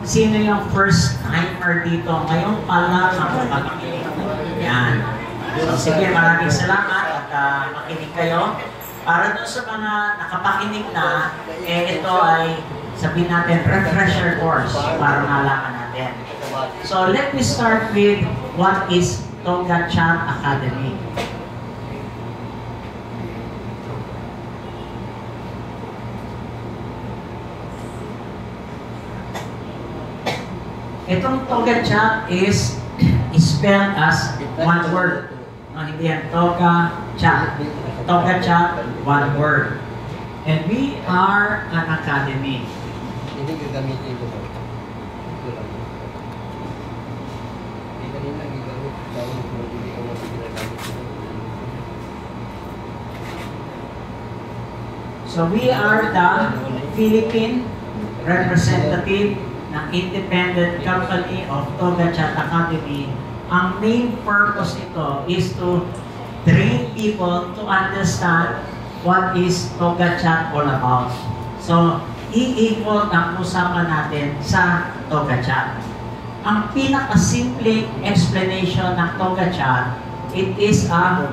Sino yung first timer dito? Ngayon pala makapag-makinig. Yan. So sige, maraming salamat at makinig kayo. Para dun sa mga nakapakinig na, ito ay sabihin natin refresher course para malaman natin. So let me start with what is Toga Chat Academy. Itong Toga Chat is spelled as one word. No, hindi yan. Toga Chat. Toga Chat, one word. And we are an academy. Hindi gagamitin ko. So we are the Philippine representative ng independent company of Toga Chat Academy. Ang main purpose nito is to train people to understand what is Toga Chat all about. So, iikot ang usapan natin sa Toga Chat. Ang pinaka-simple explanation ng Toga Chat, it is a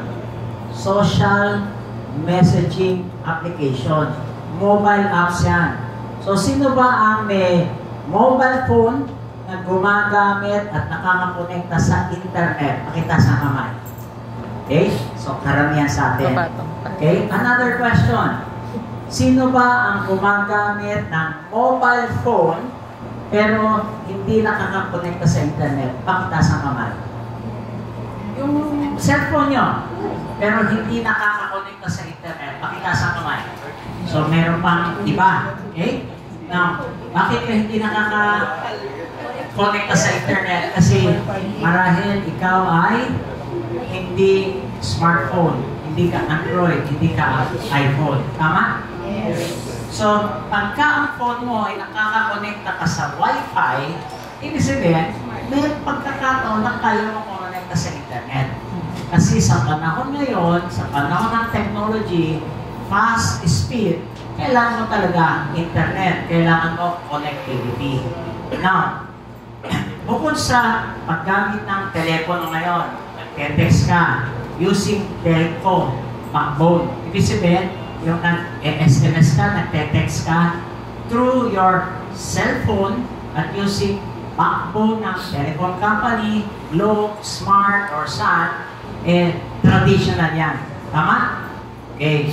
social messaging application. Mobile apps yan. So, sino ba ang may mobile phone na gumagamit at nakakakonekta sa internet? Pakita sa kamay. Okay? So, karamihan sa atin. Okay? Another question. Sino ba ang gumagamit ng mobile phone pero hindi nakakakonekta sa internet? Pakita sa kamay. Yung cellphone nyo, pero hindi nakakakonekta sa internet. Pakita sa kamay. So, meron pang iba. Okay? Now, bakit ka hindi nakaka-connect sa internet? Kasi marahil ikaw ay hindi smartphone, hindi ka Android, hindi ka iPhone. Tama? Yes. So, pagka ang phone mo ay nakaka-connecta ka sa Wi-Fi, ibig sabihin, may pagkakataon na kayo makonekta sa internet. Kasi sa panahon ngayon, sa panahon ng technology, fast speed, kailangan mo talaga internet, kailangan mo connectivity. Now, bukod sa paggamit ng telepono ngayon, nag-text ka, using telephone, backbone. Ibig sabihin, yung nag-SMS ka, nag-text ka, through your cellphone at using backbone ng telephone company, Globe, Smart, or Sun, traditional yan. Tama? Okay.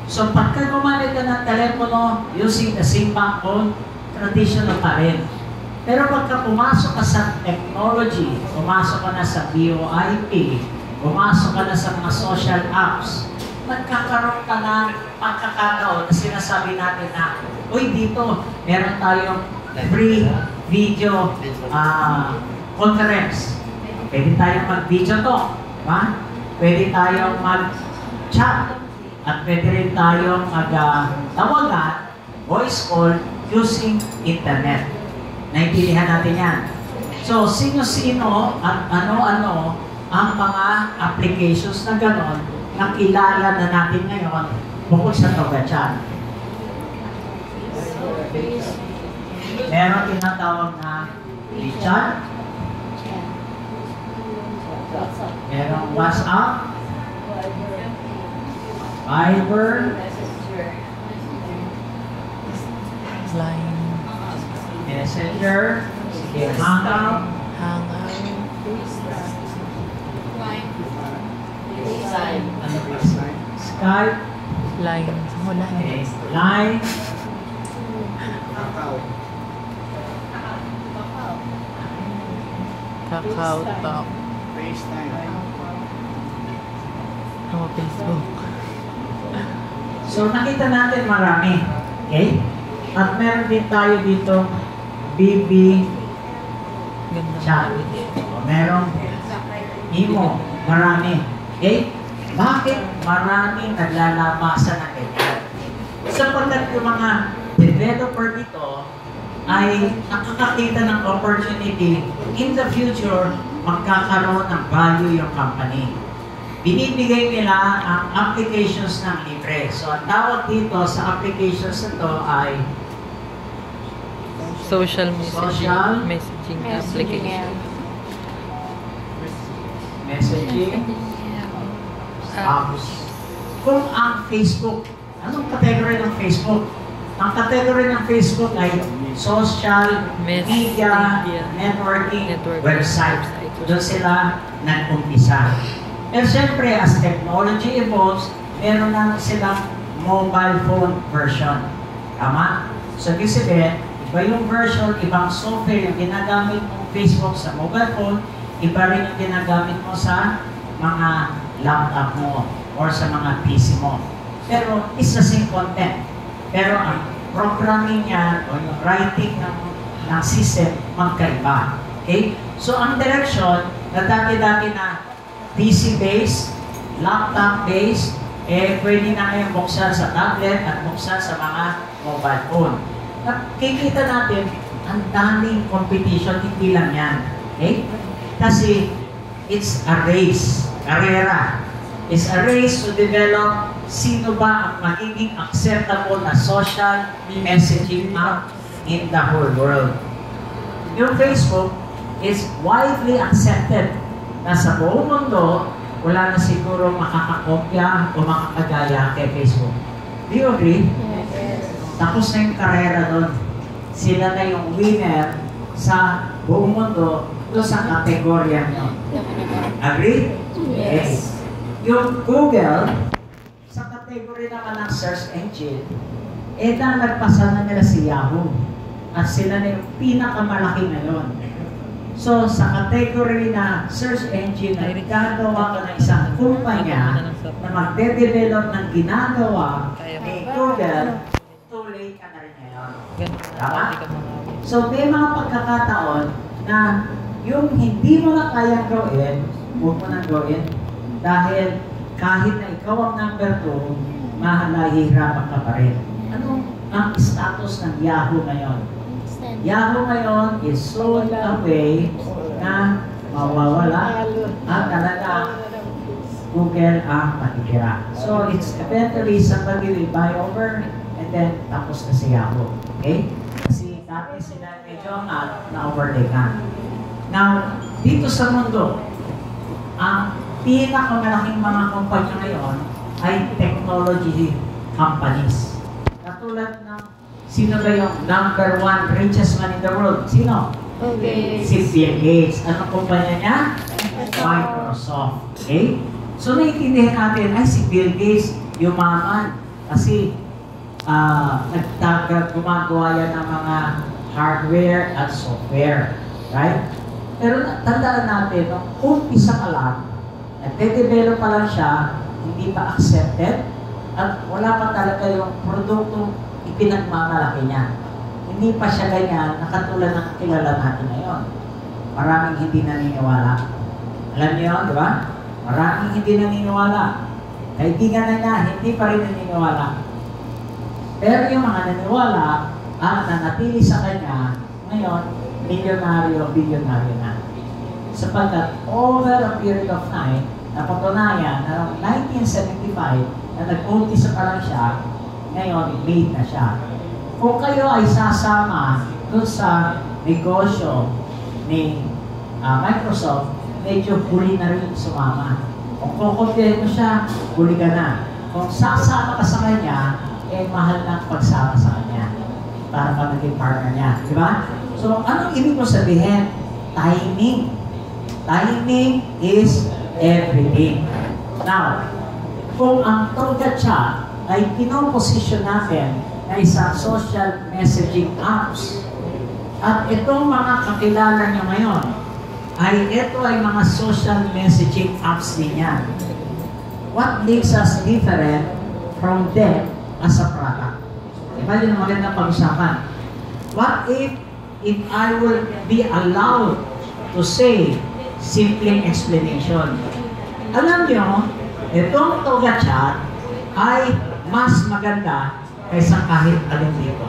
So, pagka gumamit ka ng telepono using the same backbone, traditional pa rin. Pero pagka pumasok ka sa technology, pumasok ka na sa VoIP, pumasok ka na sa mga social apps, nagkakaroon ka ng pagkakataon na sinasabi natin na, uy, dito, meron tayong free video conference. Pwede tayong mag-video talk. Diba? Pwede tayong mag-chat. At pwede rin tayong mag-tawagan, voice call, using internet. Naintindihan natin yan. So, sino-sino at ano-ano ang mga applications na gano'n na kilala na natin ngayon bukod sa Toga Chat. Meron tinatawag na WeChat. Merong WhatsApp. Viber, Line, Messenger, Hangout, Skype, Line, okay, Line, Kakao Talk, Facebook. So, nakita natin marami. Okay? At meron din tayo dito BB Chat. Merong Imo. Marami. Okay? Bakit maraming naglalabasan na ganyan? Sapagkat yung mga developer dito ay nakakakita ng opportunity in the future magkakaroon ng value yung company. Binibigay nila ang applications ng libre. So, ang tawag dito sa applications na ito ay Social messaging, Social messaging application. messaging apps. Kung ang Facebook, anong category ng Facebook? Ang category ng Facebook ay social media, networking, website. Doon sila nag-umpisa. Pero siyempre, as technology evolves, meron na silang mobile phone version. Tama? So, ibig sabihin, iba yung version, ibang software yung ginagamit mo Facebook sa mobile phone, iba rin yung ginagamit mo sa mga laptop mo or sa mga PC mo. Pero, it's the same content. Pero, ang programming niya o yung writing ng system, magkaiba. Okay? So, ang direction na dati-dati na PC-based, laptop-based, pwede na kayong buksan sa tablet at buksan sa mga mobile phone. Nakikita natin, ang daming competition, hindi lang yan. Okay? Kasi, it's a race, karera. It's a race to develop sino ba ang magiging acceptable na social messaging app in the whole world. Yung Facebook is widely accepted na sa buong mundo, wala na siguro makakakopya o makakagaya kay Facebook. Do you agree? Yes. Tapos na yung karera doon. Sila na yung winner sa buong mundo doon sa kategorya nyo. Agree? Yes. Yung Google, sa category naman ng search engine, nagpasa na nila si Yahoo. At sila na yung pinakamalaki ngayon. So, sa category na search engine, na gagawa ka ng isang kumpanya na magde-develop ng ginagawa ni Google, too late ka na rin ngayon. Tama? So, may mga pagkakataon na yung hindi mo na kayang gawin, huwag mo nang gawin. Dahil kahit na ikaw ang number 2, mahihirapan ka pa rin. Ano ang status ng Yahoo ngayon? Yahoo ngayon is sold away na mawawala at talaga Google ang matitira. So it's eventually somebody will buy over and then tapos na si Yahoo. Okay? Kasi dati sila medyo na-overtake na. Now, dito sa mundo, ang pinakamalaking mga kumpanya ngayon ay technology companies. Katulad ng sino ba yung number 1 richest man in the world? Sino? Okay. Si Bill Gates. Anong kumpanya niya? Microsoft. Okay? So naiintindihan natin, ay si Bill Gates yumaman kasi gumagawa yan ng mga hardware at software. Right? Pero tandaan natin, nung umpisa ka lang, nagde-develop pa lang siya, hindi pa accepted, at wala pa talaga yung produktong ipinagmamalaki niya. Hindi pa siya ganyan na katulad ng kilala natin ngayon. Maraming hindi naniniwala. Alam niyo yun, di ba? Maraming hindi naniniwala. Kaibigan na niya, hindi pa rin naniniwala. Pero yung mga naniniwala at nanatili sa kanya, ngayon, milyonaryo, bilyonaryo na. Sapagkat over a period of time, napatunayan na 1975, na nag-umpisa pa lang siya, ngayon, made na siya. Kung kayo ay sasama dun sa negosyo ni Microsoft, medyo huli na rin sumama. Kung kukumpihin mo siya, huli ka na. Kung sasama ka sa kanya, mahal na pagsama sa kanya para ka naging partner niya. Di ba? So, anong ibig mo sabihin? Timing. Timing is everything. Now, kung ang TogaChat ay pinoposisyon natin na isang social messaging apps, at itong mga kakilala nyo ngayon, ito ay mga social messaging apps din yan. What makes us different from them as a product? Diba yun ang magandang pag-usapan? What if I will be allowed to say simple explanation? Alam nyo, itong TogaChat ay mas maganda kaysa kahit alin dito.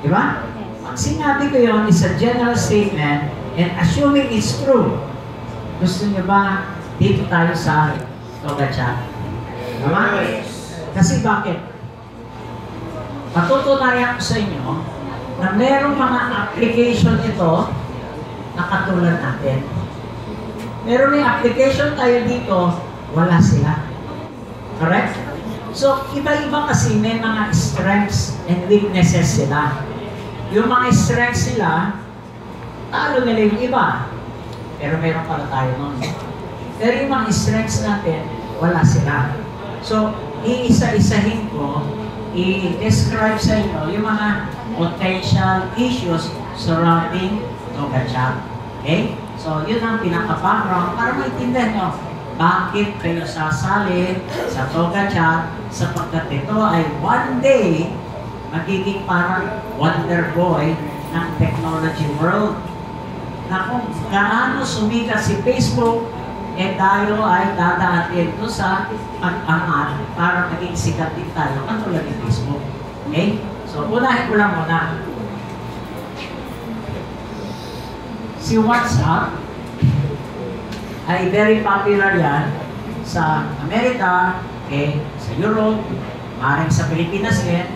Diba? Ang sinabi ko yun is a general statement and assuming it's true. Gusto nyo ba dito tayo sa TogaChat? Diba? Kasi bakit? Patutunayan ko sa inyo na merong mga application ito na katulad natin. Meron may application tayo dito, wala sila. Correct? So, iba-iba kasi may mga strengths and weaknesses sila. Yung mga strengths nila, talo nila yung iba. Pero meron pala tayo nun. Pero yung mga strengths natin, wala sila. So, iisa-isahin ko, i-describe sa inyo yung mga potential issues surrounding TogaChat. Okay? So, yun ang pinaka-background para maintindihan nyo bakit kayo sasali sa TogaChat sapagkat ito ay one day magiging parang wonder boy ng technology world. Na kung gaano sumikat si Facebook, tayo ay dadaan dito sa pag-angat para maging sikat din tayo katulad ni Facebook. Okay? So, unahin ko lang muna. Si WhatsApp ay very popular yan sa Amerika, okay, sa Europe, maaaring sa Pilipinas din,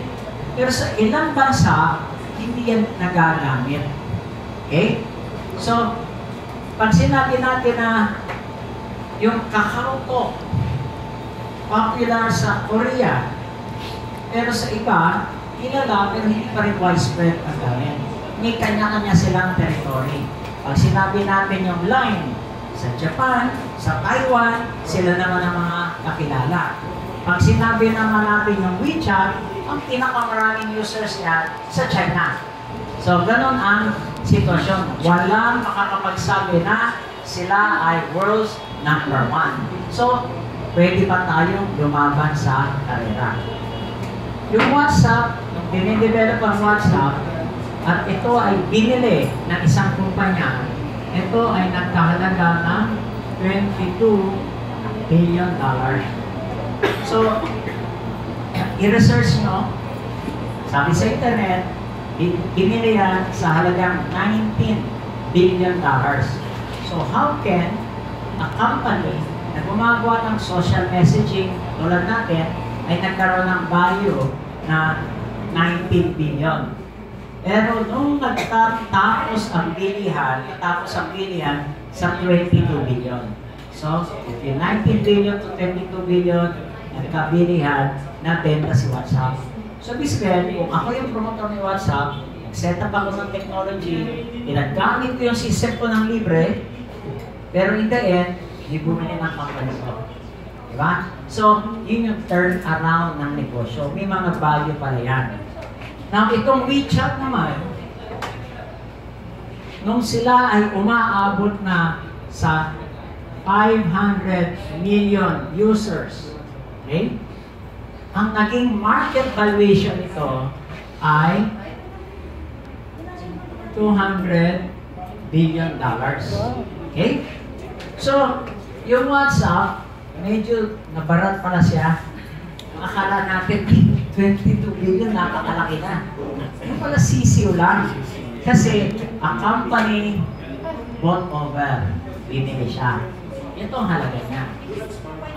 pero sa ilang bansa, hindi yan nagagamit. Okay? So, pag sinabi natin na yung Kakao Talk, popular sa Korea, pero sa iba, kilala, pero hindi pa rin widespread ang gamit. May kanya-kanya silang territory. Pag sinabi natin yung Line, sa Japan, sa Taiwan, sila naman ang mga kakilala. Pag sinabi naman natin yung WeChat, ang pinakamaraming users niya sa China. So, ganun ang sitwasyon. Walang makakapagsabi na sila ay world's number 1. So, pwede pa tayong lumaban sa karera. Yung WhatsApp, nung dinidevelop ang WhatsApp, at ito ay binili ng isang kumpanya, ito ay nagkahalaga ng $22 billion. So, i-research nyo, sabi sa internet, binili yan sa halagang $19 billion. So, how can a company na gumagawa ng social messaging tulad natin ay nagkaroon ng value na 19 billion? Pero nung nagtatapos ang bilihan sa 22 billion. So, between 19 billion to 22 billion, nagkabilihan na benta si WhatsApp. So, basically, kung ako yung promotor ni WhatsApp, set up ako ng technology, pinagamit ko yung system ko ng libre, pero in the end, hindi bumili ng company ko. Diba? So, yun yung turn around ng negosyo. May mga value pala yan. Now, itong WeChat naman, nung sila ay umaabot na sa 500 million users, okay? Ang naging market valuation nito ay $200 billion. Okay? So, yung WhatsApp, medyo nabarat pala siya. Akala natin, 22 billion, napakalaki na. Yung pala sisiw lang. Kasi, a company bought over. Binili siya. Ito ang halaga niya.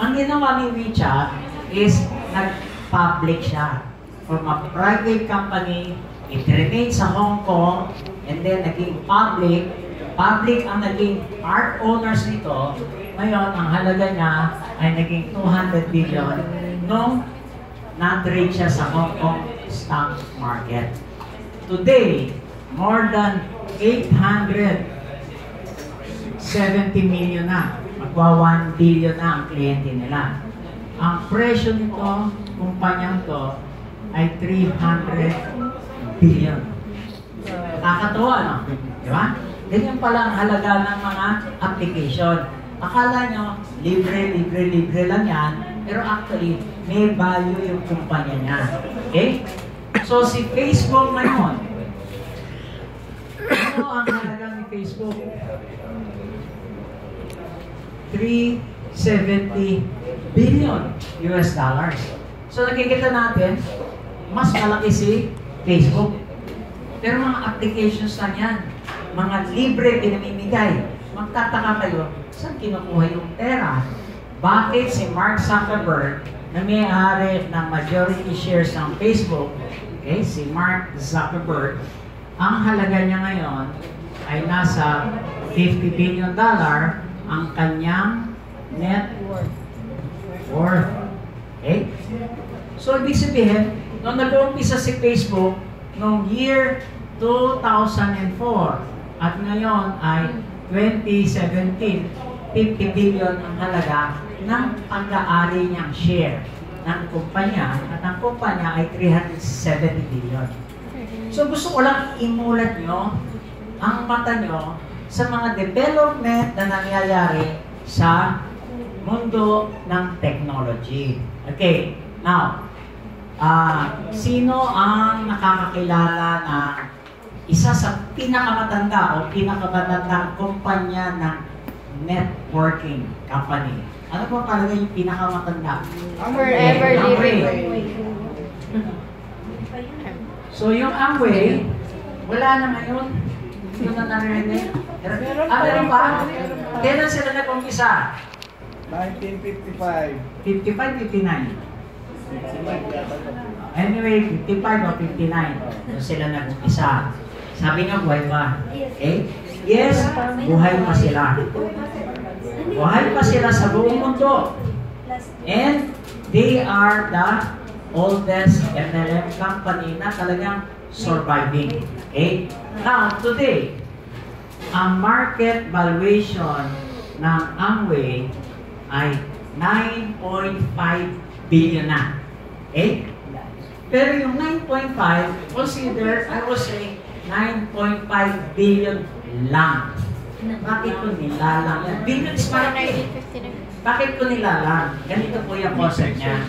Ang ginawa ni WeChat is nag-public siya. From a private company, it remained sa Hong Kong, and then naging public. Public ang naging part owners nito. Ngayon, ang halaga niya ay naging 200 billion nung na-trade siya sa Hong Kong stock market. Today, more than 870 million na. Magwa 1 billion na ang kliyente nila. Ang presyo nito, kumpanyang to, ay 300 billion. Nakakatuwa, no? Di ba? Ganyan pala ang halaga ng mga application. Akala nyo, libre lang yan, pero actually, may value yung kumpanya niya. Okay? So, si Facebook ngayon, ano ang halaga ni Facebook? $370 billion US dollars. So, nakikita natin, mas malaki si Facebook. Pero mga applications lang yan. Mga libre pinamimigay. Magtataka kayo, saan kinukuha yung pera? Bakit si Mark Zuckerberg na may-ari ng majority shares ng Facebook, okay, si Mark Zuckerberg, Ang halaga niya ngayon ay nasa $50 billion ang kanyang net worth. Okay? So, ibig sabihin, nung nag-uumpisa si Facebook noong year 2004 at ngayon ay 2017, 50 billion ang halaga ng pag-aari niyang share ng kumpanya at ang kumpanya ay 370 billion. So gusto ko lang imulat nyo ang mata nyo sa mga development na nangyayari sa mundo ng technology. Okay, now, sino ang nakakakilala na isa sa pinakamatanda o pinakamatandang kumpanya ng networking company? Ano po talaga yung pinakamatanda? Forever living. So yung Amway, wala na ngayon. Sino na narinig? Meron pa? Kailan sila nag-umpisa? 1955. 55, 59. Anyway, 55 o 59. So sila nag-umpisa. Sabi nga, buhay pa. Okay? Yes, buhay pa sila. Buhay pa sila sa buong mundo. And they are the oldest MLM company na talagang surviving. Okay? Now, today, ang market valuation ng Amway ay 9.5 billion na. Okay? Pero yung 9.5, consider, I will say, 9.5 billion lang. Bakit ko nilalang yan? Billion is parang bakit ko nilalang? Ganito po yung concept niya.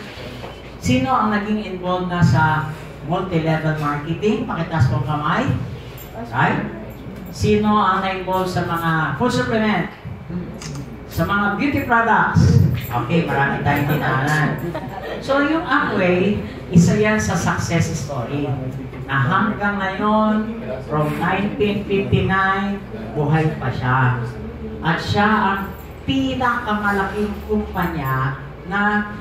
Sino ang naging involved na sa multi-level marketing? Pakitaas po kamay. Right? Sino ang na-involved sa mga food supplement? Sa mga beauty products? Okay, marami tayong dinaanan. So yung Amway, isa yan sa success story na hanggang ngayon, from 1959, buhay pa siya. At siya ang pinakamalaking kumpanya na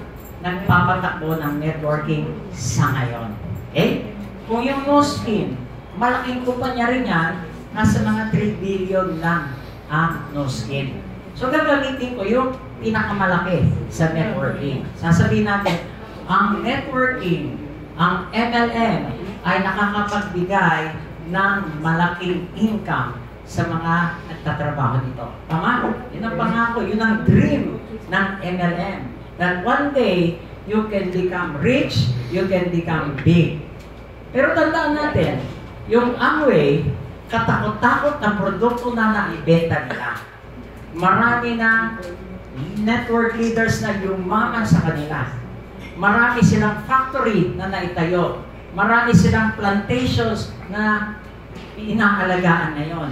nagpapatakbo ng networking sa ngayon. Okay? Kung yung Nuskin, malaking kumpanya rin yan, nasa mga 3 billion lang ang Nuskin. So gagamitin ko yung pinakamalaki sa networking. Sasabihin natin, ang networking, ang MLM, ay nakakapagbigay ng malaking income sa mga nagtatrabaho dito. Tama? Yun ang pangako, yun ang dream ng MLM. That one day, you can become rich, you can become big. Pero tandaan natin, yung Amway, katakot-takot ang produkto na naibenta nila. Marami na network leaders na yumaman sa kanila. Marami silang factory na naitayo. Marami silang plantations na inaalagaan ngayon.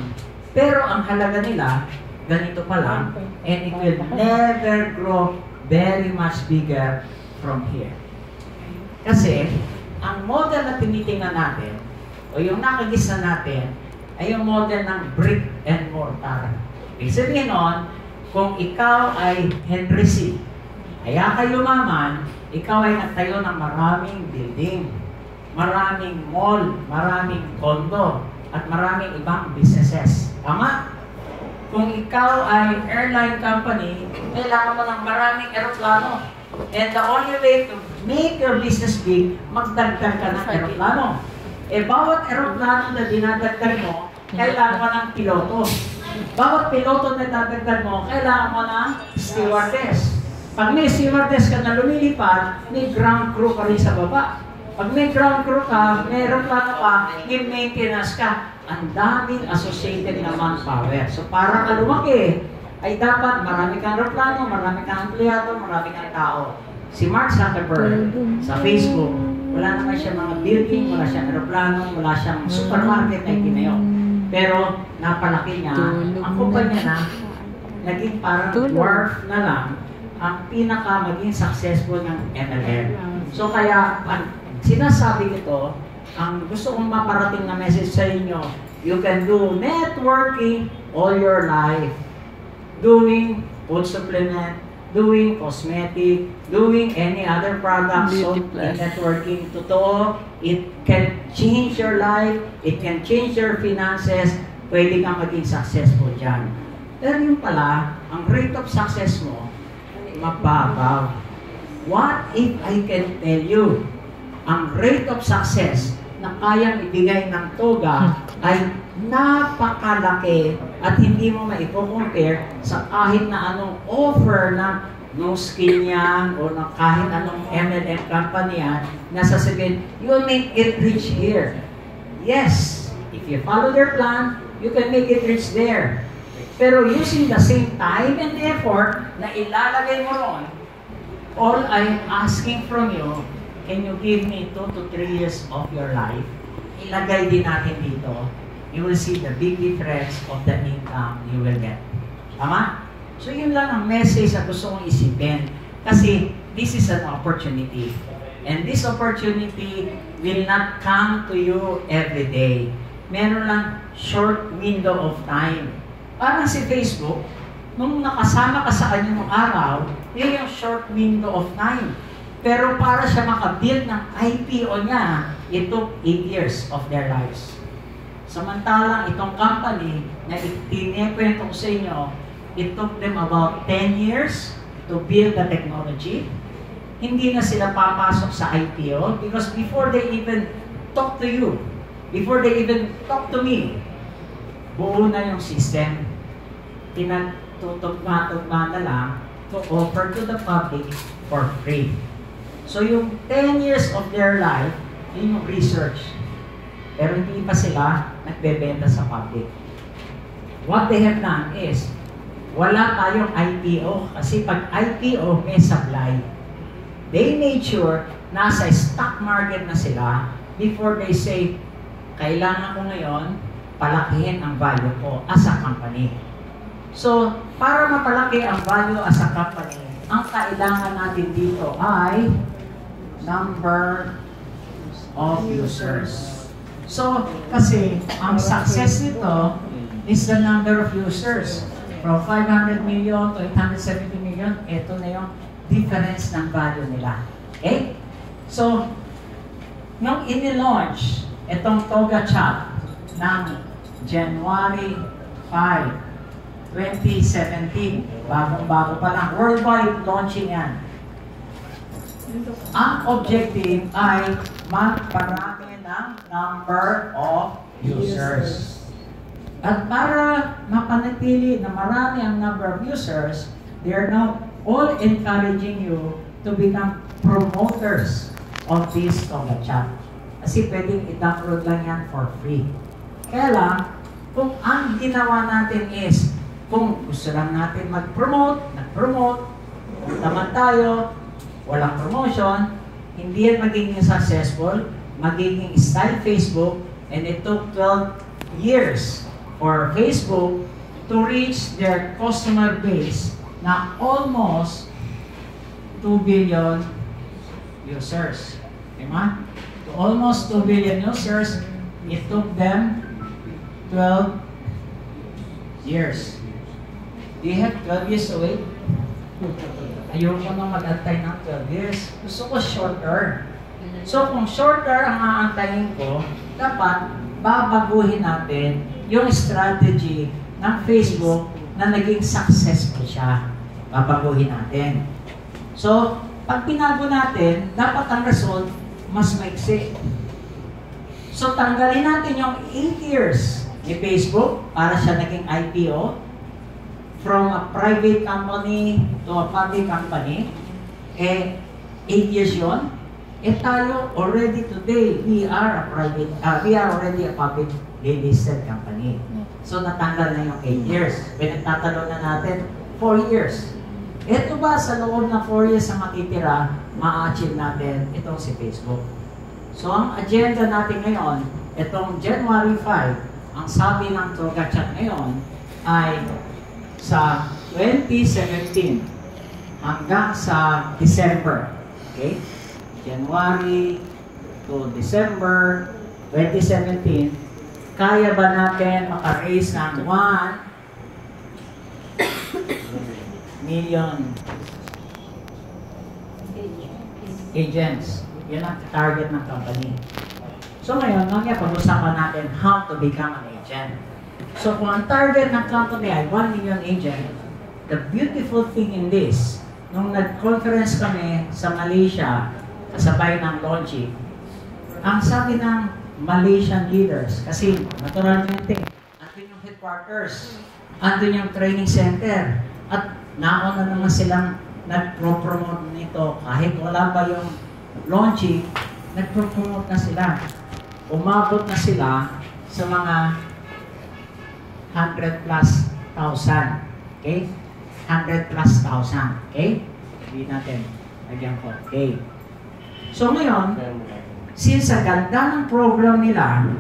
Pero ang halaga nila, ganito pa lang, and it will never grow very much bigger from here. Kasi, ang model na tinitingnan natin, o yung nakagisa natin, ay yung model ng brick and mortar. Ibig sabihin nun, kung ikaw ay Henry C., kaya ka yumaman, ikaw ay nagtayo ng maraming building, maraming mall, maraming condo, at maraming ibang businesses. Tama? Kung ikaw ay airline company, kailangan mo ng maraming eroplano. And the only way to make your business big, magdagdag ka ng eroplano. Eh, bawat eroplano na dinadagdag mo, kailangan mo ng piloto. Bawat piloto na dadagdag mo, kailangan mo ng stewardess. Pag may stewardess ka na lumilipad, may ground crew ka rin sa baba. Pag may ground crew ka, may aeroplano ka, may maintenance ka, ang daming associated na manpower. So para ka lumaki, ay dapat marami kang aeroplano, marami kang empleyado, marami kang tao. Si Mark Zuckerberg sa Facebook, wala naman siya mga building, wala siyang aeroplano, wala siyang supermarket na itinayo. Pero napalaki niya, ang kumpanya na, naging parang dwarf na lang, ang pinaka maging successful ng MLM. So kaya, sinasabi ito, ang gusto kong maparating na message sa inyo, you can do networking all your life. Doing food supplement, doing cosmetic, doing any other products, so Beauty plus. in networking, totoo, it can change your life, it can change your finances, pwede kang maging successful dyan. Pero yung pala, ang rate of success mo, mababaw. What if I can tell you, ang rate of success na kayang ibigay ng toga ay napakalaki at hindi mo maipo-compare sa kahit na anong offer ng no skill yan o ng kahit anong MLM company yan na sasabihin, you'll make it rich here. Yes, if you follow their plan, you can make it rich there. Pero using the same time and effort na ilalagay mo ron, all I'm asking from you, can you give me 2 to 3 years of your life? Ilagay din natin dito. You will see the big difference of the income you will get. Tama? So yun lang ang message na gusto kong isipin. Kasi this is an opportunity. And this opportunity will not come to you every day. Meron lang short window of time. Parang si Facebook, nung nakasama ka sa kanya nung araw, yun yung short window of time. Pero para siya makabuild ng IPO niya, it took 8 years of their lives. Samantalang itong company na itinekwento ko sa inyo, it took them about 10 years to build the technology. Hindi na sila papasok sa IPO because before they even talk to you, before they even talk to me, buo na yung system. Pinatutugma-tugma na lang to offer to the public for free. So yung 10 years of their life, yun yung research. Pero hindi pa sila nagbebenta sa public. What they have done is, wala tayong IPO kasi pag IPO may supply. They made sure nasa stock market na sila before they say, kailangan ko ngayon palakihin ang value ko as a company. So, para mapalaki ang value as a company, ang kailangan natin dito ay number of users. So, kasi ang success nito is the number of users. From 500 million to 870 million, ito na yung difference ng value nila. Okay? So, nung ini-launch itong Toga Chat ng January 5, 2017, bagong-bago pa lang, worldwide launching yan. Ang objective ay magparami ng number of users. At para mapanatili na marami ang number of users, they are now all encouraging you to become promoters of this Toga Chat. Kasi pwedeng i-download lang yan for free. Kaya lang, kung ang ginawa natin is, kung gusto lang natin mag-promote, nag-promote, kung naman tayo, walang promotion, hindi yan magiging successful, magiging style Facebook, and it took 12 years for Facebook to reach their customer base na almost 2 billion users. Diba? To almost 2 billion users, it took them 12 years. Do you have 12 years to wait? Ayoko na mag-antay ng 12 years. Gusto ko shorter. So kung shorter ang aantayin ko, dapat babaguhin natin yung strategy ng Facebook na naging successful siya. Babaguhin natin. So, pag pinago natin, dapat ang result mas maiksi. So tanggalin natin yung 8 years ni Facebook para siya naging IPO. From a private company to a public company, 8 years yun. Tayo already today, we are already a publicly listed company. So natanggal na yung 8 years. Pinagtatalon na natin 4 years. Ito ba sa loob ng 4 years na matitira, ma-achieve natin itong si Facebook. So ang agenda natin ngayon, itong January 5, ang sabi ng Toga Chat ngayon ay sa 2017 hanggang sa December. Okay? January to December 2017, kaya ba natin maka-raise ng 1 million agents. Yan ang target ng company. So ngayon, mamaya pag-usapan natin how to become an agent. So kung ang target ng company ay 1 million agent, the beautiful thing in this, nung nag-conference kami sa Malaysia, kasabay ng Logic, ang sabi ng Malaysian leaders, kasi natural nyo yung andun yung headquarters, andun yung training center, at nauna naman silang nag-promote nito, kahit wala pa yung Logic, nag-promote na sila. Umabot na sila sa mga 100 plus thousand. Okay? 100 plus thousand. Okay? Sabihin natin. Lagyan ko. Okay. So ngayon, since sa ganda ng program nila,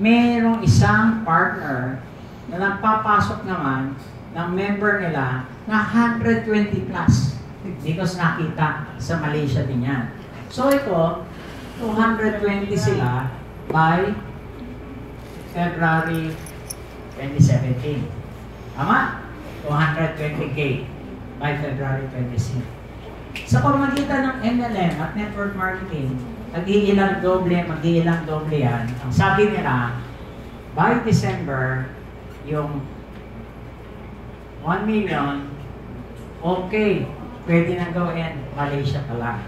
mayroong isang partner na nagpapasok naman ng member nila na 120 plus. Because nakita sa Malaysia din yan. So ito, 220 sila by February 2017. Tama? 220K by February 26. Sa pamagitan ng MLM at network marketing, mag-iilang doble yan. Ang sabi nila, by December, yung 1 million, okay, pwede na gawin, Malaysia pa lang.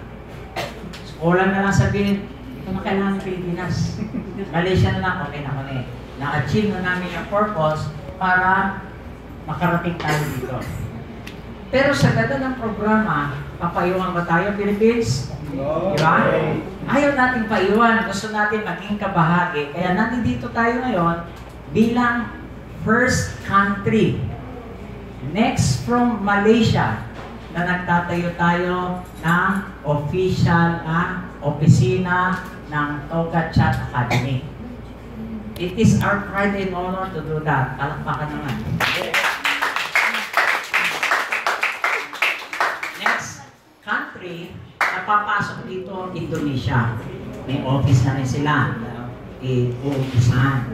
Kulang na lang sabihin, ito na kailangan ng Pilipinas. Malaysia na lang, okay na kami. Na-achieve na namin yung purpose para makarating tayo dito. Pero sa ganda ng programa, papayuhan ba tayo, Philippines? No. Diba? Ayaw natin paiwan. Gusto natin maging kabahagi. Kaya nandito tayo ngayon bilang first country. Next from Malaysia, na nagtatayo tayo ng official opisina ng Toga Chat Academy. It is our pride and honor to do that. Palakpakan naman. Next country, napapasok dito, Indonesia. May office na rin sila. Iuupisahan.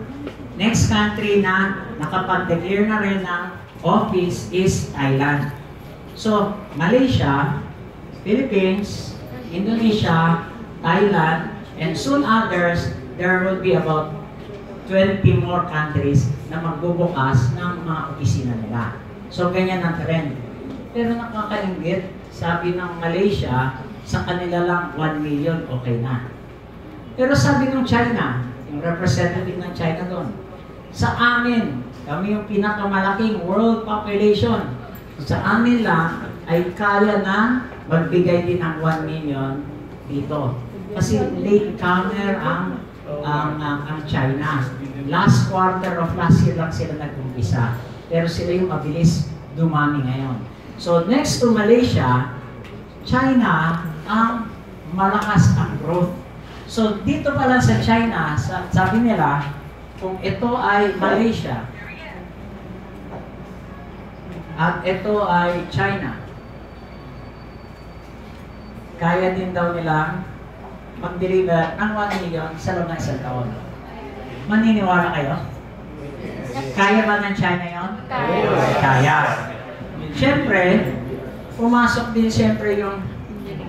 Next country na nakapag-declare na rin ng office is Thailand. So, Malaysia, Philippines, Indonesia, Thailand, and soon others, there will be about 20 more countries na magbubukas ng mga opisina nila. So, ganyan ang trend. Pero nakakaingit, sabi ng Malaysia, sa kanila lang 1 million, okay na. Pero sabi ng China, yung representative ng China doon, sa amin, kami yung pinakamalaking world population. Sa amin lang ay kaya na magbigay din ng 1 million dito. Kasi late comer ang China. Last quarter of last year lang sila nag-umpisa. Pero sila yung mabilis dumami ngayon. So next to Malaysia, China ang malakas ang growth. So dito pa lang sa China, sabi nila, kung ito ay Malaysia, at ito ay China, kaya din daw nilang mag-deliver ng 1 million sa loob ng isang taon. Maniniwala kayo? Kaya ba ng China yon? Kaya. Siyempre, pumasok din siyempre yung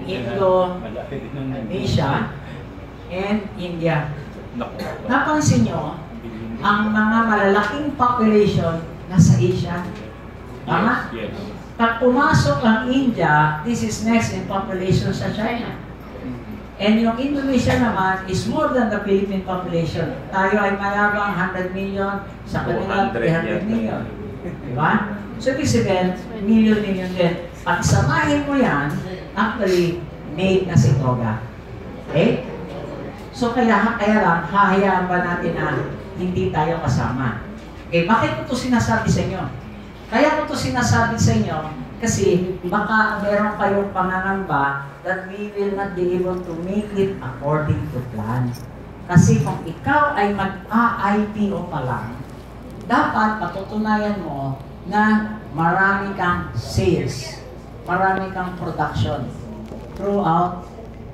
Indonesia and India. Napansin nyo, ang mga malalaking population nasa Asia. Tama? Yes. Pag pumasok ang India, this is next in population sa China. And yung Indonesia naman is more than the Philippine population. Tayo ay mayabang 100 million, sa kanila 300 million. Diba? So, ibig sabihin, million din. Pag samahin mo yan, actually, made na si Toga. Okay? So, kaya lang, hahayaan ba natin na hindi tayo kasama? Okay, bakit ko ito sinasabi sa inyo? Kaya ko ito sinasabi sa inyo kasi baka meron kayong pangangamba that we will not be able to make it according to plan. Kasi kung ikaw ay mag-IPO pa lang, dapat patutunayan mo na marami kang sales, marami kang production throughout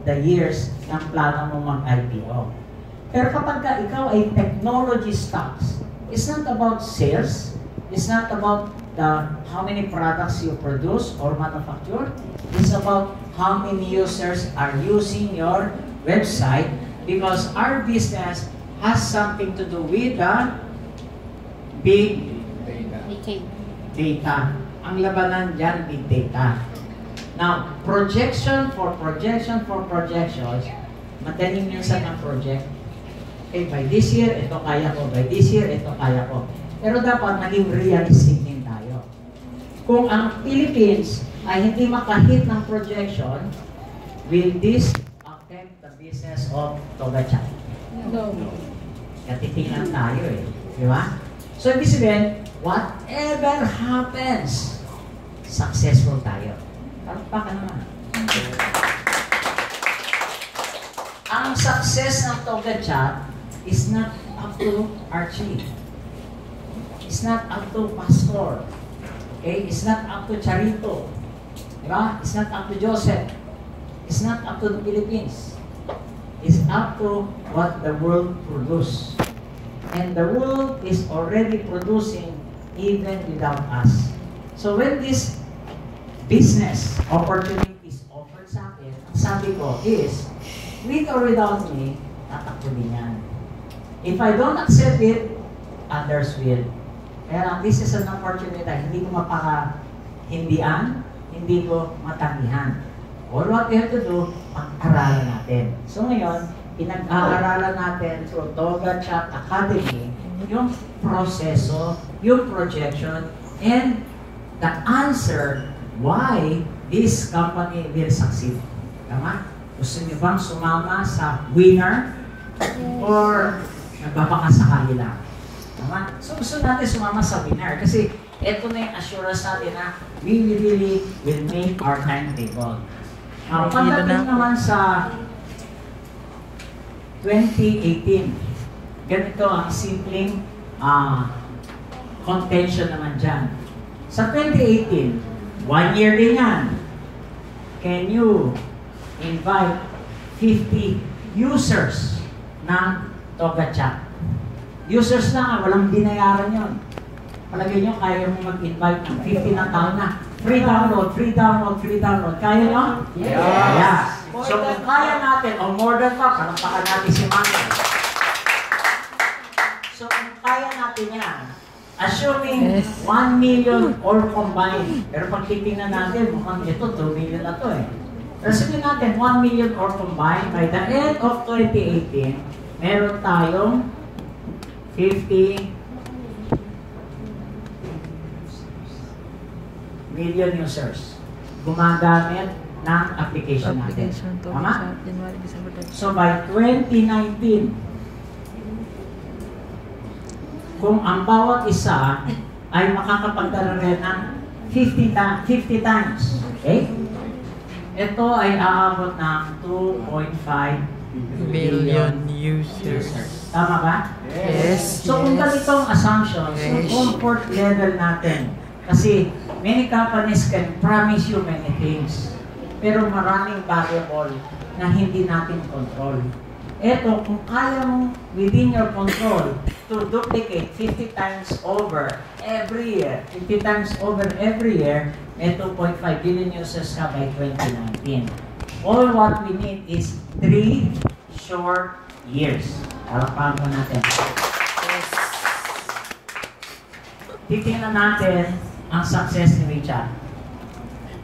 the years ng plano mo mag-IPO. Pero kapag ikaw ay technology stocks, it's not about sales, it's not about how many products you produce or manufacture. It's about how many users are using your website, because our business has something to do with the big data. Ang labanan dyan, big data. Now, projections, madaling minsan ang project. Okay, by this year, ito kaya ko. By this year, ito kaya ko. Pero dapat maging realistic din tayo. Kung ang Philippines ay hindi makahit ng projection, will this affect the business of Togachat? No. Katitingnan tayo eh. Di ba? So, ibig sabihin, whatever happens, successful tayo. Parang ka naman. Ang success ng Togachat is not up to Archie. It's not up to Pastor. Okay? It's not up to Charito. Diba? It's not up to Joseph. It's not up to the Philippines. It's up to what the world produces. And the world is already producing even without us. So when this business opportunity is offered sa akin, ang sabi ko is, with or without me, tatakbo din yan. If I don't accept it, others will. Kaya this is an opportunity, hindi ko mapaka-hindian, hindi ko matanggihan. All what we have to do, pag-aralan natin. So ngayon, pinag-aaralan natin through Togachat Academy, yung proseso, yung projection, and the answer why this company will succeed. Tama? Gusto niyo bang sumama sa winner or nagbabakasakali lang? Tama? So gusto natin sumama sa winner kasi ito na yung assurance natin na we really will make our timetable. Now, pagdating naman sa 2018, ganito ang simpleng contention naman dyan. Sa 2018, 1 year din yan. Can you invite 50 users ng Togachat? Users lang, walang binayaran yun. Palagay nyo, kaya mo mag-invite ng 50 na tao na free download, free download, free download. Kaya nyo? Yes! Yeah. So kung kaya natin, o more than pa, panampakan natin si Mami. So kung kaya natin yan, assuming 1 million all combined, pero pag titingnan natin, mukhang ito, 2 million na to eh. Pero sabihin natin, 1 million all combined, by the end of 2018, meron tayong 50 million users gumagamit ng application natin. Tama? So by 2019, kung ang bawat isa ay makakapagdala rin ng 50 times, okay? Ito ay aabot ng 2.5 billion users. Tama ba? Yes. So kung ganitong assumptions, yung comfort level natin, kasi many companies can promise you many things, pero maraming variable na hindi natin control. Ito, kung kaya mo within your control to duplicate 50 times over every year, 50 times over every year, may 2.5 billion users ka by 2019. All what we need is 3 short years. Palakpakan po natin. Titingnan natin ang success ni WeChat.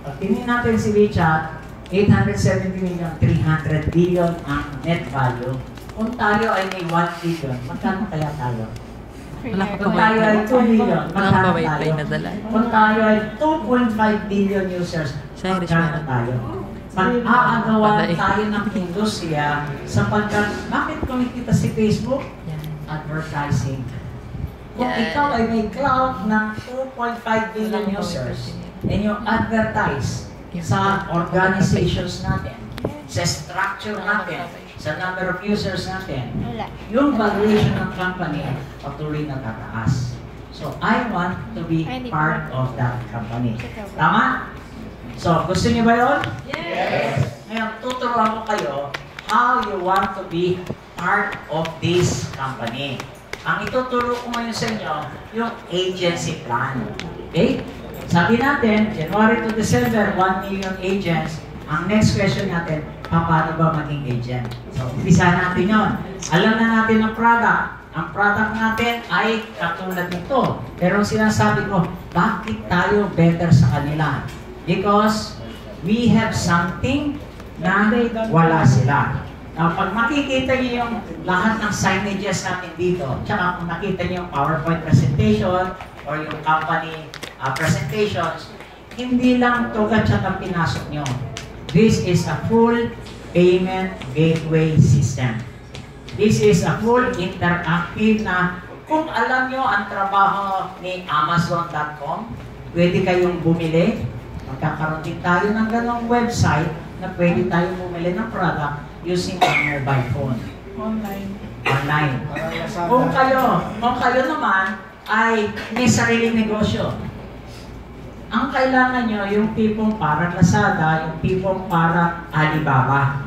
Pag tingnan natin si WeChat, 870 million, 300 billion ang net value. Kung tayo ay may 1 billion, magkano kaya tayo? Kung tayo ay 2 billion, magkano tayo? Kung tayo ay 2.5 billion users, magkano tayo? Pag-aagawan tayo ng industriya sapagkat bakit kumikita si Facebook? Advertising. Kung ikaw ay may cloud ng 2.5 billion users and you advertise sa organizations natin, sa structure natin, sa number of users natin, yung valuation ng company patuloy na tataas. So, I want to be part of that company. Tama? So, gusto niyo ba yun? Yes! Ngayon, tuturuan ko kayo how you want to be part of this company. ang ituturo ko ngayon sa inyo, yung agency plan. Okay? Sabi natin, January to December, 1 million agents. Ang next question natin, paano ba maging agent? So, umpisa natin yun. Alam na natin ang product. Ang product natin ay katulad nito. Pero sinasabi ko, bakit tayo better sa kanila? Because we have something na wala sila. Now, pag makikita niyo yung lahat ng signages natin dito, tsaka kung nakita niyo yung PowerPoint presentation or yung company presentations, hindi lang TogaChat ang pinasok niyo. This is a full payment gateway system. This is a full interactive na kung alam nyo ang trabaho ni Amazon.com, pwede kayong bumili. Magkakaroon din tayo ng ganong website na pwede tayong bumili ng product using a mobile phone. Online. Kung kayo naman ay may sariling negosyo, ang kailangan nyo yung tipong parang Lazada, yung tipong parang Alibaba.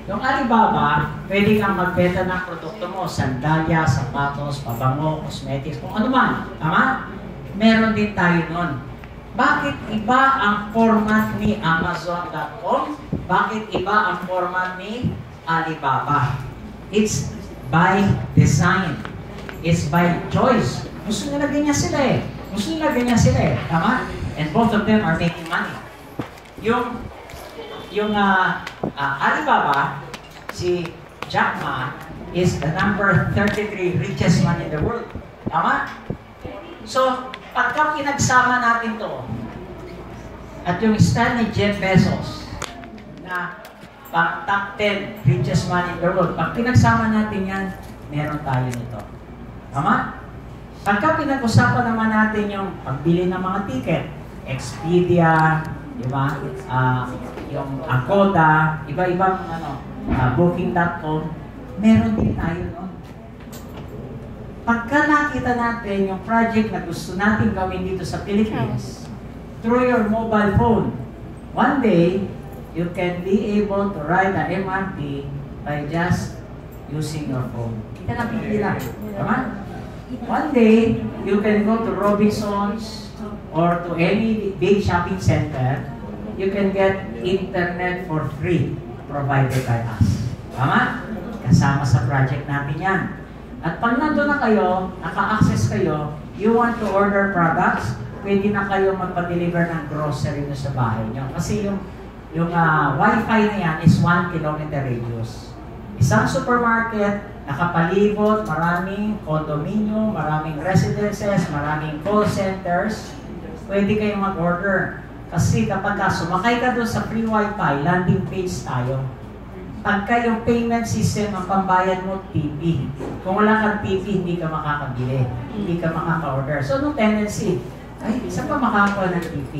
Yung Alibaba, pwede kang magbenta ng produkto mo, sandalya, sapatos, pabango, cosmetics, kung ano man. Tama? Meron din tayo nun. Bakit iba ang format ni Amazon.com? Bakit iba ang format ni Alibaba? It's by design. It's by choice. Gusto nila ganyan sila eh. Tama? And both of them are making money. Yung Alibaba, si Jack Ma, is the number 33 richest man in the world. Tama? So, pagka pinagsama natin to, at yung stand ni Jeff Bezos, na pang top 10 richest man in the world, pag pinagsama natin yan, meron tayo nito. Tama? Pagka pinag-usapan naman natin yung pagbili ng mga ticket, Expedia, di ba? Yung Agoda, iba-ibang Booking.com, meron din tayo nun. Pagka nakita natin yung project na gusto natin gawin dito sa Philippines, through your mobile phone, one day, you can be able to ride the MRT by just using your phone. Kita na pipila. Tama? One day, you can go to Robinsons or to any big shopping center. You can get internet for free provided by us. Tama? Kasama sa project natin yan. At pag nandun na kayo, naka-access kayo, you want to order products, pwede na kayo magpa-deliver ng grocery na sa bahay nyo. Kasi yung Wi-Fi na yan is 1 kilometer radius. Isang supermarket, nakapalibot, maraming condominium, maraming residences, maraming call centers, pwede kayong mag-order. Kasi kapag sumakay ka doon sa free Wi-Fi, landing page tayo. Pagka yung payment system, ang pambayad mo, TP. Kung wala kang TP, hindi ka makakabili. Hindi ka makaka-order. So, no tendency, ay, isa pa makakakuha ng TP.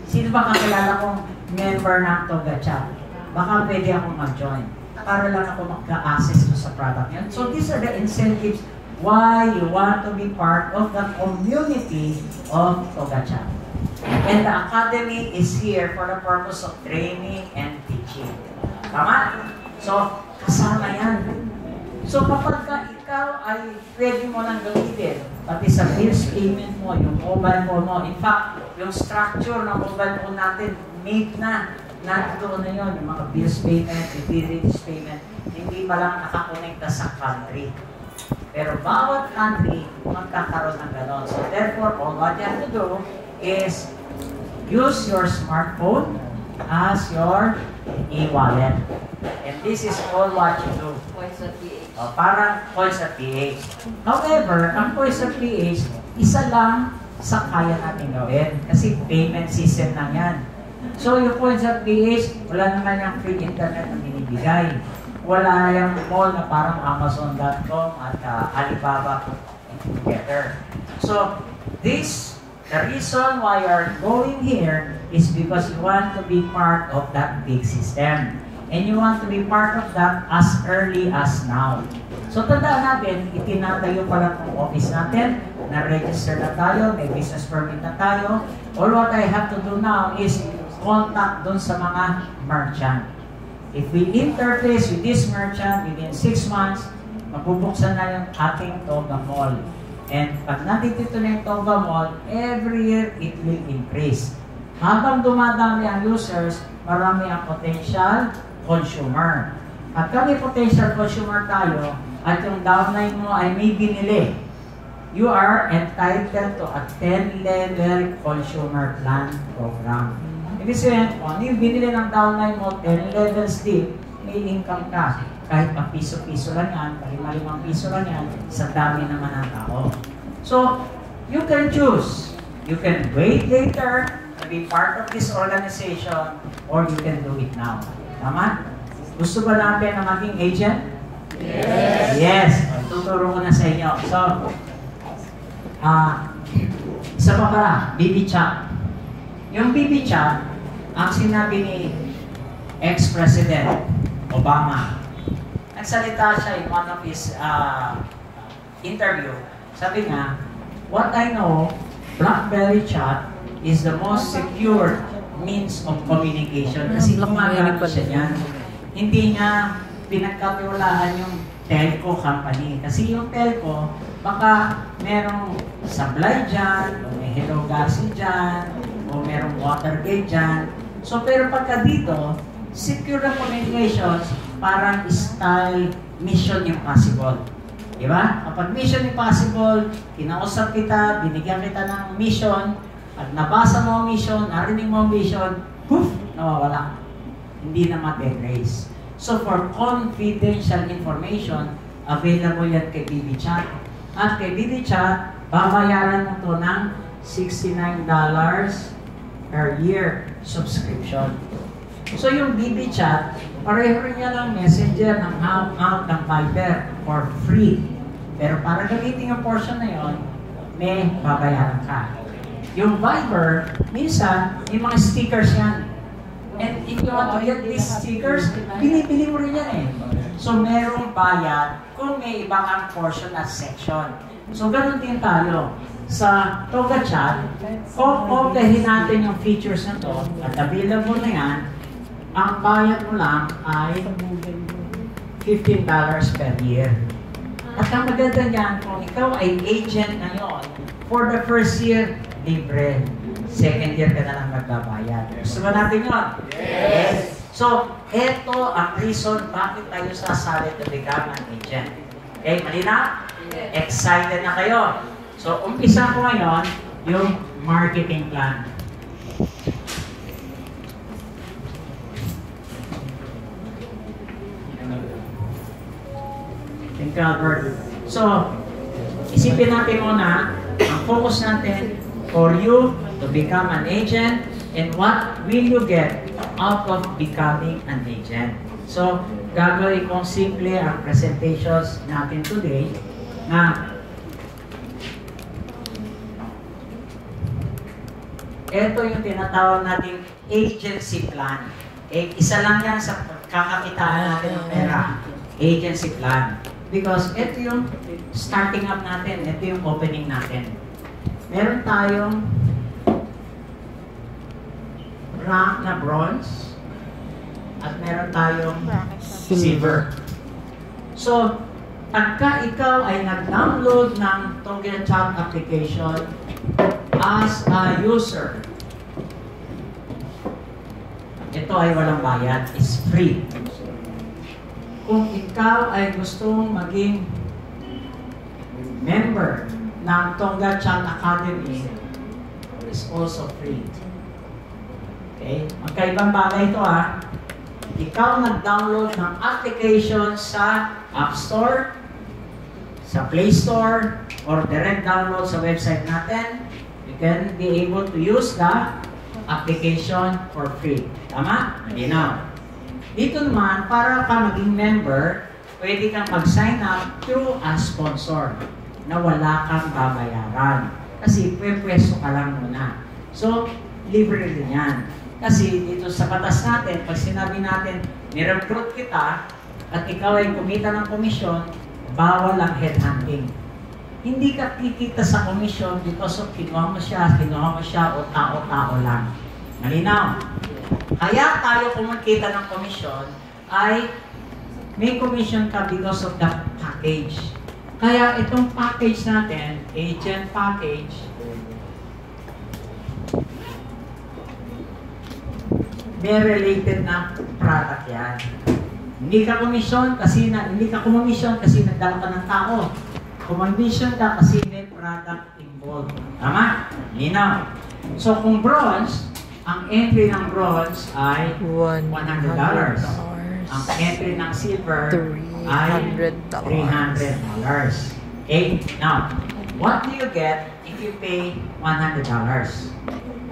Sino ba kakilala kong member ng TogaChat? Baka pwede akong mag-join. Para lang ako magka-access sa product yan. So, these are the incentives why you want to be part of the community of TogaChat. And the academy is here for the purpose of training and teaching. Tama? So, kasama yan. So, kapag ikaw ay pwede mo nang gamitin, pati sa bills payment mo, yung mobile phone mo, in fact, yung structure ng mobile phone natin, made na, nandoon na yun, yung mga bills payment, utilities payment, hindi pa lang nakakonekta sa country. Pero bawat country, magkakaroon ng ganon. So, therefore, all what you have to do is use your smartphone as your e-wallet. And this is all what you do. Parang Coins.ph. However, ang Coins.ph, isa lang sa kaya natin gawin. Kasi payment system lang yan. So, yung Coins.ph, wala naman yung free internet na binibigay. Wala yung mall na parang Amazon.com at Alibaba together. So, the reason why you are going here is because you want to be part of that big system. And you want to be part of that as early as now. So, tandaan natin, itinatayo pa lang ang office natin, na-register na tayo, may business permit na tayo. All what I have to do now is contact dun sa mga merchant. If we interface with this merchant within 6 months, mabubuksan na yung ating Toga Mall. And pag nandito na yung Toga Mall, every year it will increase. Habang dumadami ang users, marami ang potential consumer. At kami potential consumer tayo, at yung downline mo ay may binili, you are entitled to a 10-level consumer plan program. Ibig sabihin, kung yung binili ng downline mo, 10 levels din, may income ka. Kahit pa piso-piso lang yan, palima-limang piso lang yan, sa dami naman ng tao. So, you can choose. You can wait later to be part of this organization, or you can do it now. Tama? Gusto ba natin na maging agent? Yes! Yes! Tuturo ko na sa inyo. So, isa pa pala, BB Chat. Yung BB Chat, ang sinabi ni ex-president Obama, nagsalita siya in one of his interview. Sabi nga, what I know, BlackBerry Chat is the most secure means of communication. Kasi gumagamit siya niyan. Hindi niya pinagkatiwalaan yung telco company. Kasi yung telco, baka merong supply dyan, o may Hello Garcia dyan, o merong Watergate dyan. So, pero pagka dito, secure na communications, parang style mission impossible. Diba? Kapag mission impossible, kinausap kita, binigyan kita ng mission, at nabasa mo ang mission, narinig mo ang mission, poof, nawawala. Hindi na ma-erase. So for confidential information, available yan kay BB Chat. At kay BB Chat, babayaran mo to ng $69 per year subscription. So yung BB Chat, pareho rin yan ang messenger ng Hangout ng Viber for free. Pero para gamitin yung portion na yon, may babayaran ka. Yung Viber, minsan, may mga stickers yan. And if you want to get these stickers, binibili mo rin yan eh. So merong bayad kung may ibang ang portion at section. So ganun din tayo. Sa Toga Chat, kung okay natin yung features na to, at available na yan, ang bayad mo lang ay $15 per year. At ang maganda niyan, kung ikaw ay agent ngayon, for the first year, libre. Second year ka na lang magbabayad. Gusto ba natin yun? Yes! So, ito ang reason bakit tayo sasali to become an agent. Okay, malina? Yes. Excited na kayo? So, umpisa ko ngayon yung marketing plan. Thank you, Albert. So, isipin natin muna, ang focus natin for you to become an agent and what will you get out of becoming an agent. So, gagawin kong simple ang presentations natin today na ito yung tinatawag natin agency plan. Isa lang yan sa kakakitaan natin ng pera. Agency plan. Because ito yung starting up natin, ito yung opening natin. Meron tayong rank na bronze at meron tayong silver. So, pagka ikaw ay nag-download ng Toga Chat application as a user, ito ay walang bayad, is free. Kung ikaw ay gustong maging member ng Toga Chat Academy, is also free. Okay? Magkaibang bagay ito ha. Ikaw nag-download ng application sa App Store, sa Play Store, or direct download sa website natin, you can be able to use the application for free. Tama? Malinaw. Dito naman, para ka maging member, pwede kang mag-sign up through a sponsor na wala kang babayaran. Kasi pwesto ka lang muna. So, libre din yan. Kasi dito sa batas natin, pag sinabi natin, nirecruit kita at ikaw ay kumita ng komisyon, bawal ang headhunting. Hindi ka kikita sa komisyon because of kinuha mo siya, o tao-tao lang. Malinaw. Kaya tayo kumikita ng komisyon ay may commission ka because of the package. Kaya itong package natin, agent package, may related na product yan. Hindi ka commission kasi nagdala ka ng tao. Commission ka kasi may product involved. Tama? Linaw. So kung bronze, ang entry ng bronze ay $100. Ang entry ng silver ay $300. Okay? Now, what do you get if you pay $100?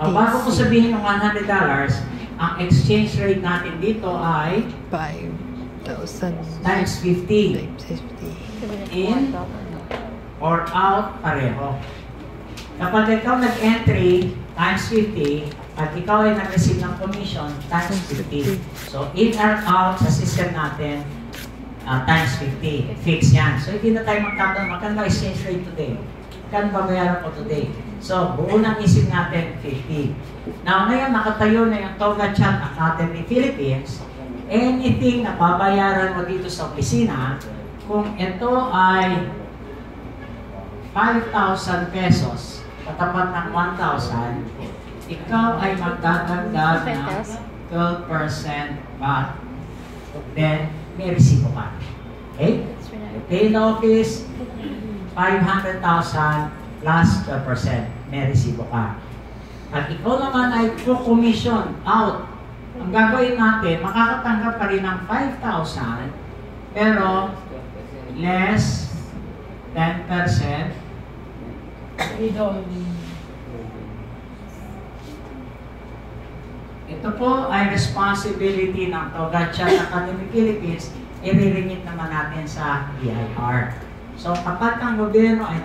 Bago ko sabihin ng $100, ang exchange rate natin dito ay 5,000 times 50. In or out, pareho. Kapag ikaw nag-entry times 50, at ikaw ay nag-receive ng commission times 50. So, in or out sa system natin, times 50. Fix yan. So, hindi na tayo magkano ba exchange rate today? Magkano ba bayaran ko today? So, buo ng isip natin, 50. Now, ngayon, nakatayo na yung Toga Chat Academy Philippines. Anything na babayaran mo dito sa opisina, kung ito ay 5,000 pesos, katapat ng 1,000, ikaw ay magdadagdag ng 12% VAT. Then, may resibo ka. Okay? You pay the office, 500,000 plus 12%. May resibo ka. At ikaw naman ay commission out. Ang gagawin natin, makakatanggap pa rin ng 5,000, pero less 10%. Ito po ay responsibility ng Toga Chat Academy Philippines, i-remit naman natin sa BIR. So kapag ang gobyerno ay